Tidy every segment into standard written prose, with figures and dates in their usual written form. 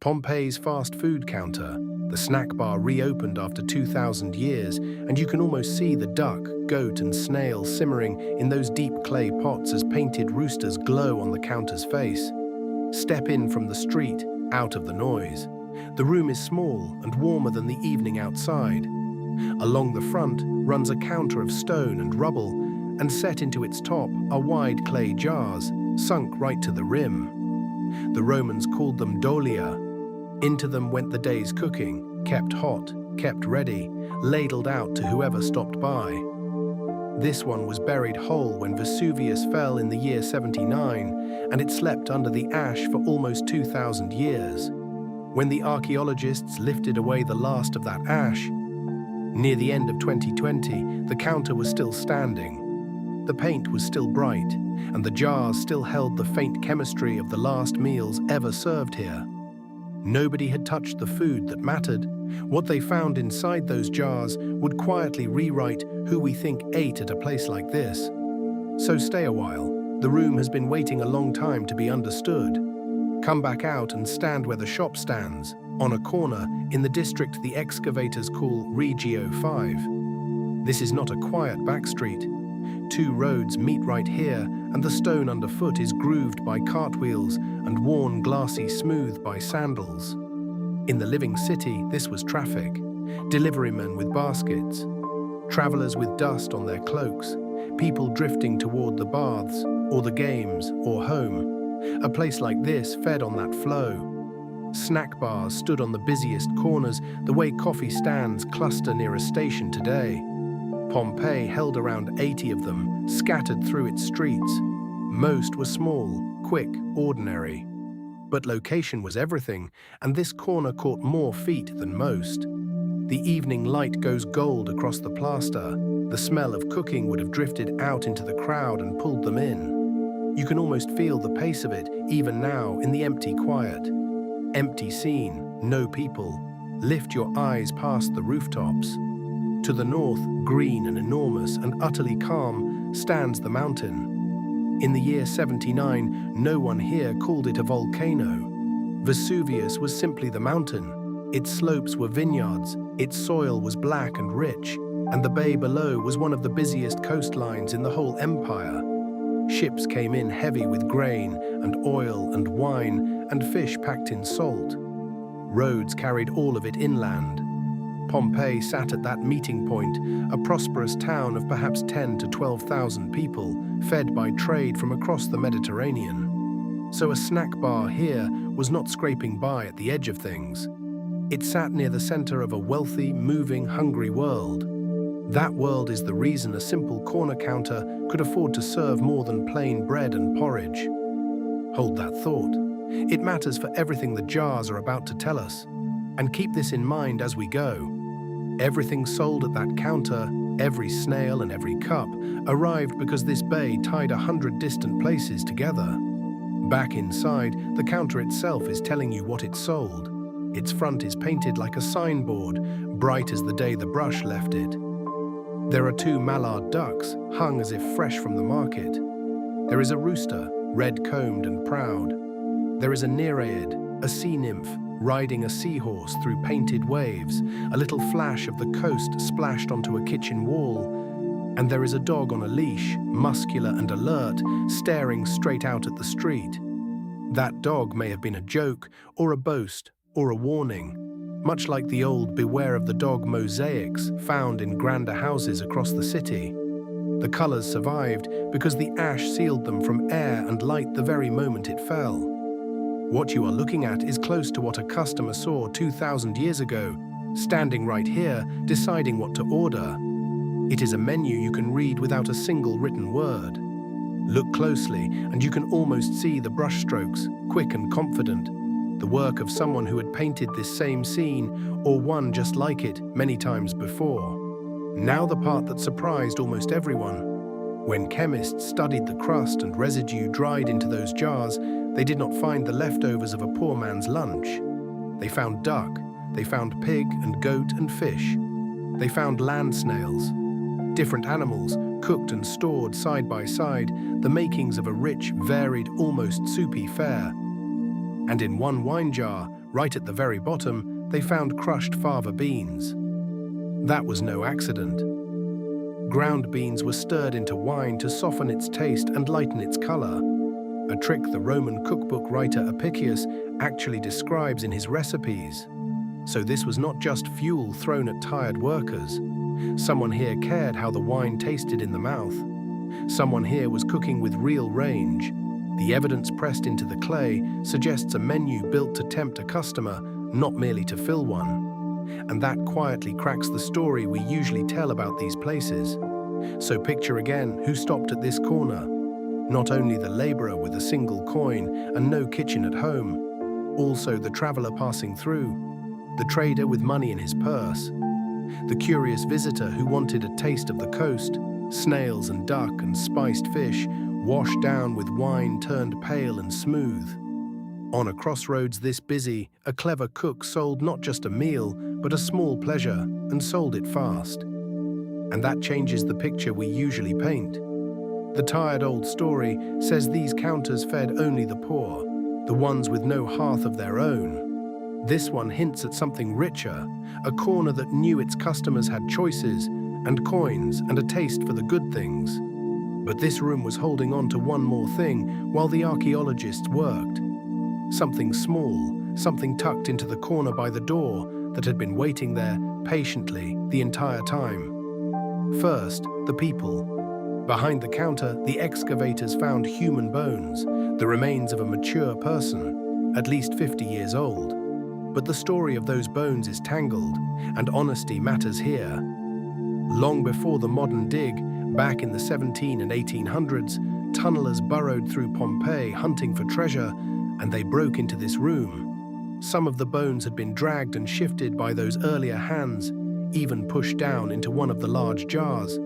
Pompeii's fast food counter. The snack bar reopened after 2,000 years, and you can almost see the duck, goat, and snail simmering in those deep clay pots as painted roosters glow on the counter's face. Step in from the street, out of the noise. The room is small and warmer than the evening outside. Along the front runs a counter of stone and rubble, and set into its top are wide clay jars, sunk right to the rim. The Romans called them dolia. Into them went the day's cooking, kept hot, kept ready, ladled out to whoever stopped by. This one was buried whole when Vesuvius fell in the year 79, and it slept under the ash for almost 2,000 years. When the archaeologists lifted away the last of that ash, near the end of 2020, the counter was still standing. The paint was still bright, and the jars still held the faint chemistry of the last meals ever served here. Nobody had touched the food that mattered. What they found inside those jars would quietly rewrite who we think ate at a place like this. So stay a while. The room has been waiting a long time to be understood. Come back out and stand where the shop stands, on a corner in the district the excavators call Regio 5. This is not a quiet backstreet. Two roads meet right here, and the stone underfoot is grooved by cartwheels and worn glassy smooth by sandals. In the living city, this was traffic. Deliverymen with baskets, travelers with dust on their cloaks, people drifting toward the baths, or the games, or home. A place like this fed on that flow. Snack bars stood on the busiest corners, the way coffee stands cluster near a station today. Pompeii held around 80 of them, scattered through its streets. Most were small, quick, ordinary. But location was everything, and this corner caught more feet than most. The evening light goes gold across the plaster. The smell of cooking would have drifted out into the crowd and pulled them in. You can almost feel the pace of it, even now, in the empty quiet. Empty scene, no people. Lift your eyes past the rooftops. To the north, green and enormous and utterly calm, stands the mountain. In the year 79, no one here called it a volcano. Vesuvius was simply the mountain. Its slopes were vineyards, its soil was black and rich, and the bay below was one of the busiest coastlines in the whole empire. Ships came in heavy with grain and oil and wine and fish packed in salt. Roads carried all of it inland. Pompeii sat at that meeting point, a prosperous town of perhaps 10 to 12,000 people, fed by trade from across the Mediterranean. So a snack bar here was not scraping by at the edge of things. It sat near the center of a wealthy, moving, hungry world. That world is the reason a simple corner counter could afford to serve more than plain bread and porridge. Hold that thought. It matters for everything the jars are about to tell us. And keep this in mind as we go. Everything sold at that counter, every snail and every cup, arrived because this bay tied 100 distant places together. Back inside, the counter itself is telling you what it sold. Its front is painted like a signboard, bright as the day the brush left it. There are 2 mallard ducks, hung as if fresh from the market. There is a rooster, red-combed and proud. There is a nereid, a sea nymph, riding a seahorse through painted waves, a little flash of the coast splashed onto a kitchen wall, and there is a dog on a leash, muscular and alert, staring straight out at the street. That dog may have been a joke, or a boast, or a warning, much like the old beware of the dog mosaics found in grander houses across the city. The colors survived because the ash sealed them from air and light the very moment it fell. What you are looking at is close to what a customer saw 2,000 years ago, standing right here, deciding what to order. It is a menu you can read without a single written word. Look closely, and you can almost see the brushstrokes, quick and confident, the work of someone who had painted this same scene, or one just like it, many times before. Now the part that surprised almost everyone. When chemists studied the crust and residue dried into those jars, they did not find the leftovers of a poor man's lunch. They found duck, they found pig and goat and fish. They found land snails. Different animals, cooked and stored side by side, the makings of a rich, varied, almost soupy fare. And in one wine jar, Right at the very bottom, they found crushed fava beans. That was no accident. Ground beans were stirred into wine to soften its taste and lighten its color, a trick the Roman cookbook writer Apicius actually describes in his recipes. So this was not just fuel thrown at tired workers. Someone here cared how the wine tasted in the mouth. Someone here was cooking with real range. The evidence pressed into the clay suggests a menu built to tempt a customer, not merely to fill one. And that quietly cracks the story we usually tell about these places. So picture again who stopped at this corner. Not only the laborer with a single coin and no kitchen at home, also the traveler passing through, the trader with money in his purse, the curious visitor who wanted a taste of the coast, snails and duck and spiced fish, washed down with wine turned pale and smooth. On a crossroads this busy, a clever cook sold not just a meal, but a small pleasure, and sold it fast. And that changes the picture we usually paint. The tired old story says these counters fed only the poor, the ones with no hearth of their own. This one hints at something richer, a corner that knew its customers had choices and coins and a taste for the good things. But this room was holding on to one more thing while the archaeologists worked. Something small, something tucked into the corner by the door that had been waiting there patiently the entire time. First, the people. Behind the counter, the excavators found human bones, the remains of a mature person, at least 50 years old. But the story of those bones is tangled, and honesty matters here. Long before the modern dig, back in the 1700s and 1800s, tunnelers burrowed through Pompeii hunting for treasure, and they broke into this room. Some of the bones had been dragged and shifted by those earlier hands, even pushed down into one of the large jars.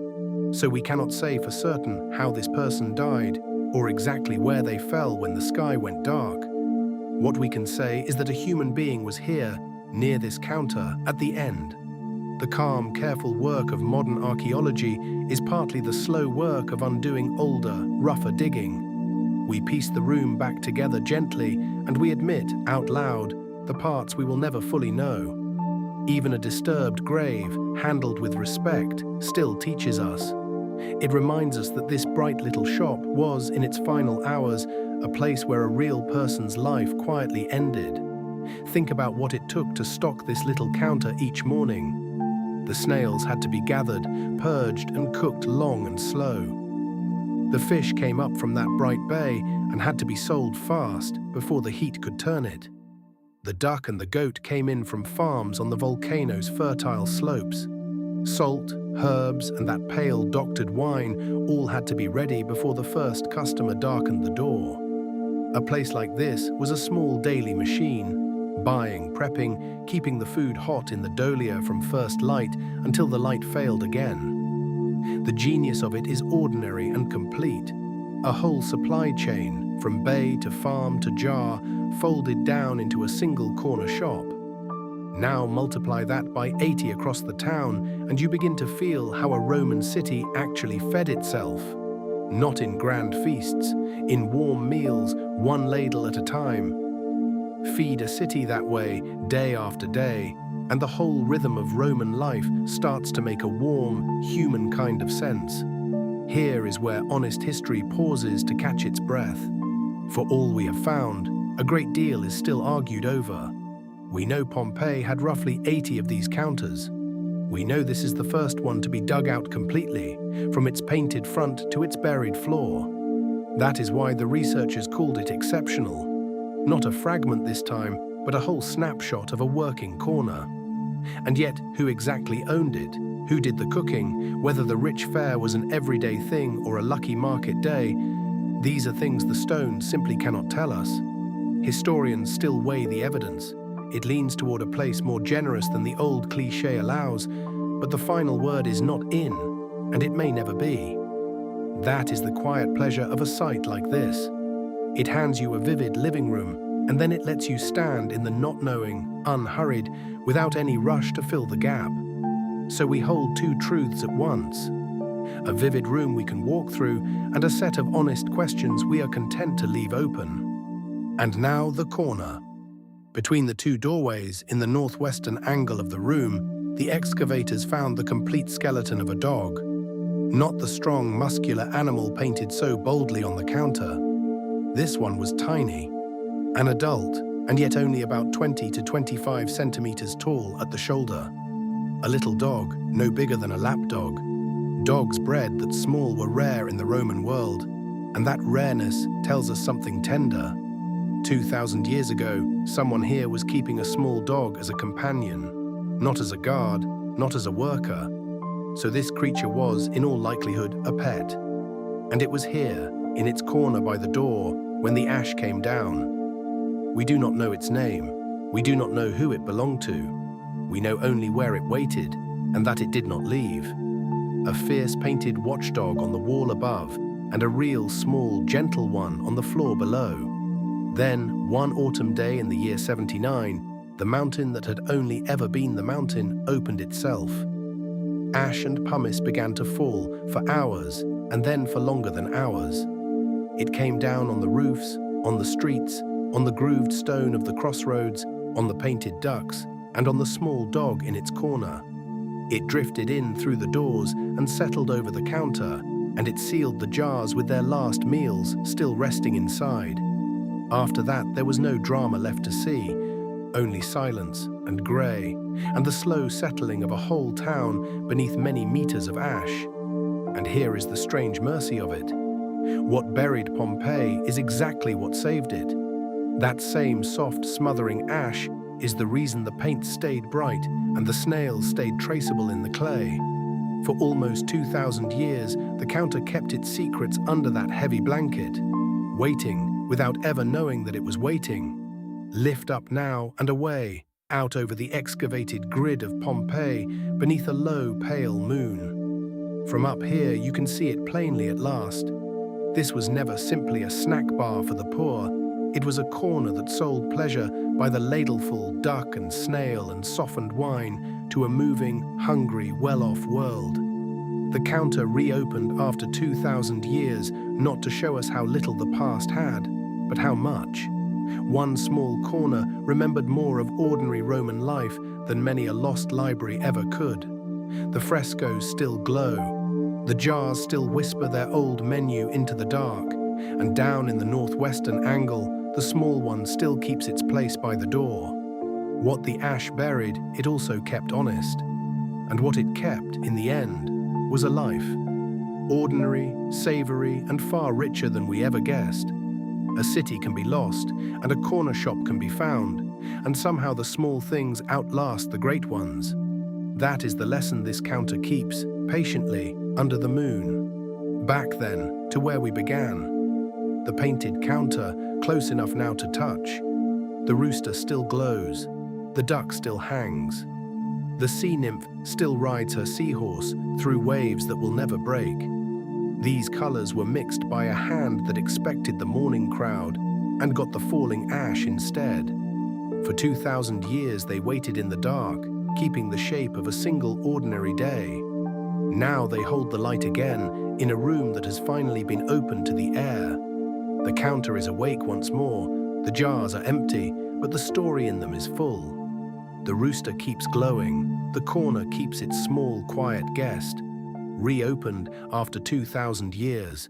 So we cannot say for certain how this person died or exactly where they fell when the sky went dark. What we can say is that a human being was here, near this counter, at the end. The calm, careful work of modern archaeology is partly the slow work of undoing older, rougher digging. We piece the room back together gently, and we admit, out loud, the parts we will never fully know. Even a disturbed grave, handled with respect, still teaches us. It reminds us that this bright little shop was, in its final hours, a place where a real person's life quietly ended. Think about what it took to stock this little counter each morning. The snails had to be gathered, purged, and cooked long and slow. The fish came up from that bright bay and had to be sold fast before the heat could turn it. The duck and the goat came in from farms on the volcano's fertile slopes. Salt, herbs, and that pale doctored wine all had to be ready before the first customer darkened the door. A place like this was a small daily machine, buying, prepping, keeping the food hot in the dolia from first light until the light failed again. The genius of it is ordinary and complete. A whole supply chain, from bay to farm to jar, folded down into a single corner shop. Now multiply that by 80 across the town, and you begin to feel how a Roman city actually fed itself. Not in grand feasts, in warm meals, one ladle at a time. Feed a city that way, day after day, and the whole rhythm of Roman life starts to make a warm, human kind of sense. Here is where honest history pauses to catch its breath. For all we have found, a great deal is still argued over. We know Pompeii had roughly 80 of these counters. We know this is the first one to be dug out completely, from its painted front to its buried floor. That is why the researchers called it exceptional. Not a fragment this time, but a whole snapshot of a working corner. And yet, who exactly owned it? Who did the cooking? Whether the rich fare was an everyday thing or a lucky market day? These are things the stones simply cannot tell us. Historians still weigh the evidence. It leans toward a place more generous than the old cliché allows, but the final word is not in, and it may never be. That is the quiet pleasure of a site like this. It hands you a vivid living room, and then it lets you stand in the not knowing, unhurried, without any rush to fill the gap. So we hold two truths at once. A vivid room we can walk through, and a set of honest questions we are content to leave open. And now the corner. Between the two doorways, in the northwestern angle of the room, the excavators found the complete skeleton of a dog. Not the strong, muscular animal painted so boldly on the counter. This one was tiny, an adult, and yet only about 20 to 25 centimeters tall at the shoulder. A little dog, no bigger than a lapdog. Dogs bred that small were rare in the Roman world, and that rareness tells us something tender. 2,000 years ago, someone here was keeping a small dog as a companion, not as a guard, not as a worker. So this creature was, in all likelihood, a pet. And it was here, in its corner by the door, when the ash came down. We do not know its name. We do not know who it belonged to. We know only where it waited, and that it did not leave. A fierce painted watchdog on the wall above, and a real small, gentle one on the floor below. Then, one autumn day in the year 79, the mountain that had only ever been the mountain opened itself. Ash and pumice began to fall for hours, and then for longer than hours. It came down on the roofs, on the streets, on the grooved stone of the crossroads, on the painted ducks, and on the small dog in its corner. It drifted in through the doors and settled over the counter, and it sealed the jars with their last meals still resting inside. After that, there was no drama left to see, only silence and grey, and the slow settling of a whole town beneath many meters of ash. And here is the strange mercy of it. What buried Pompeii is exactly what saved it. That same soft, smothering ash is the reason the paint stayed bright and the snails stayed traceable in the clay. For almost 2,000 years, the counter kept its secrets under that heavy blanket, waiting, without ever knowing that it was waiting. Lift up now and away, out over the excavated grid of Pompeii, beneath a low, pale moon. From up here, you can see it plainly at last. This was never simply a snack bar for the poor. It was a corner that sold pleasure by the ladleful, duck and snail and softened wine, to a moving, hungry, well-off world. The counter reopened after 2,000 years, not to show us how little the past had, but how much. One small corner remembered more of ordinary Roman life than many a lost library ever could. The frescoes still glow. The jars still whisper their old menu into the dark, and down in the northwestern angle, the small one still keeps its place by the door. What the ash buried, it also kept honest. And what it kept, in the end, was a life. Ordinary, savory, and far richer than we ever guessed. A city can be lost, and a corner shop can be found, and somehow the small things outlast the great ones. That is the lesson this counter keeps, patiently, under the moon. Back then, to where we began. The painted counter, close enough now to touch. The rooster still glows. The duck still hangs. The sea nymph still rides her seahorse through waves that will never break. These colors were mixed by a hand that expected the morning crowd and got the falling ash instead. For 2,000 years they waited in the dark, keeping the shape of a single ordinary day. Now they hold the light again in a room that has finally been opened to the air. The counter is awake once more, the jars are empty, but the story in them is full. The rooster keeps glowing, the corner keeps its small, quiet guest. Reopened after 2,000 years.